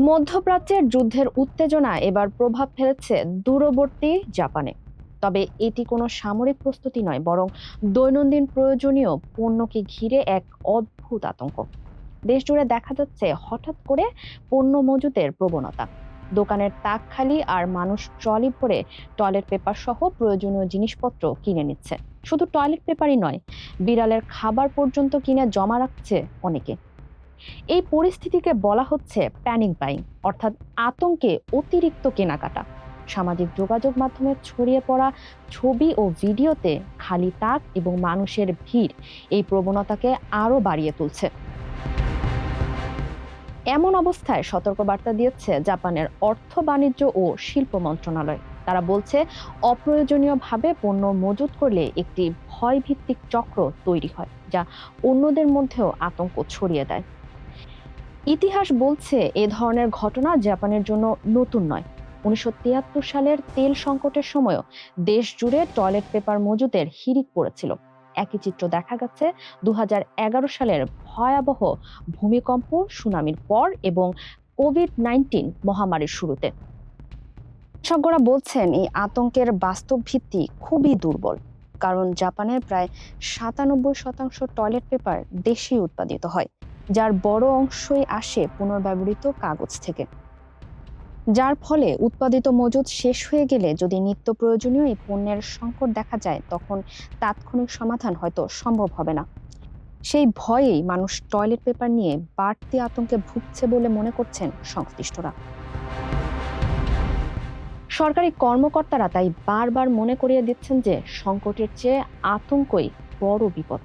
মধ্যপ্রাচ্যের যুদ্ধের উত্তেজনা এবার প্রভাব ফেলেছে দূরবর্তী জাপানে। তবে এটি কোনো সামরিক প্রস্তুতি নয়, বরং দৈনন্দিন প্রয়োজনীয় পণ্যকে ঘিরে এক অদ্ভুত আতঙ্ক। দেশ জুড়ে দেখা যাচ্ছে হঠাৎ করে পণ্য মজুতের প্রবণতা। দোকানের তাক খালি আর মানুষ ট্রলি ভরে টয়লেট পেপার সহ প্রয়োজনীয় জিনিসপত্র কিনে নিচ্ছে। শুধু টয়লেট পেপারই নয়, বিড়ালের খাবার পর্যন্ত কিনে জমা রাখছে অনেকে। এই পরিস্থিতিকে বলা হচ্ছে প্যানিক বাইং, অর্থাৎ আতঙ্কে অতিরিক্ত কেনাকাটা। সামাজিক যোগাযোগ মাধ্যমে ছড়িয়ে পড়া ছবি ও ভিডিওতে খালি তাক এবং মানুষের ভিড় এই প্রবণতাকে আরো বাড়িয়ে তুলছে। এমন অবস্থায় সতর্কবার্তা দিয়েছে জাপানের অর্থ, বাণিজ্য ও শিল্প মন্ত্রণালয়। তারা বলছে, অপ্রয়োজনীয়ভাবে পণ্য মজুত করলে একটি ভয়ভিত্তিক চক্র তৈরি হয়, যা অন্যদের মধ্যেও আতঙ্ক ছড়িয়ে দেয়। ইতিহাস বলছে এ ধরনের ঘটনা জাপানের জন্য নতুন নয়। ১৯৭৩ সালের তেল সংকটের সময়ও দেশ জুড়ে টয়লেট পেপার মজুদের হিড়িক পড়েছিল। একই চিত্র দেখা গেছে ২০১১ সালের ভয়াবহ ভূমিকম্প, সুনামির পর এবং কোভিড-১৯ মহামারীর শুরুতে। বিশেষজ্ঞরা বলছেন এই আতঙ্কের বাস্তব ভিত্তি খুবই দুর্বল, কারণ জাপানের প্রায় ৯৭% টয়লেট পেপার দেশেই উৎপাদিত হয়, যার বড় অংশই আসে পুনর্ব্যবহৃত কাগজ থেকে। যার ফলে উৎপাদিত মজুদ শেষ হয়ে গেলে যদি নিত্য প্রয়োজনীয় এই পণ্যের সংকট দেখা যায়, তখন তাৎক্ষণিক সমাধান হয়তো সম্ভব হবে না। সেই ভয়েই মানুষ টয়লেট পেপার নিয়ে বাড়তি আতঙ্কে ভুগছে বলে মনে করছেন সংশ্লিষ্টরা। সরকারি কর্মকর্তারা তাই বারবার মনে করিয়ে দিচ্ছেন যে সংকটের চেয়ে আতঙ্কই বড় বিপদ।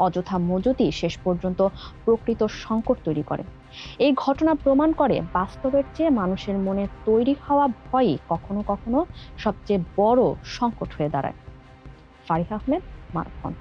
অযথা মজুতই শেষ পর্যন্ত প্রকৃত সংকট তৈরি করে। এই ঘটনা প্রমাণ করে বাস্তবের চেয়ে মানুষের মনে তৈরি হওয়া ভয়ই কখনো কখনো সবচেয়ে বড় সংকট হয়ে দাঁড়ায়। ফারিহা আহমেদ, মানবকণ্ঠ।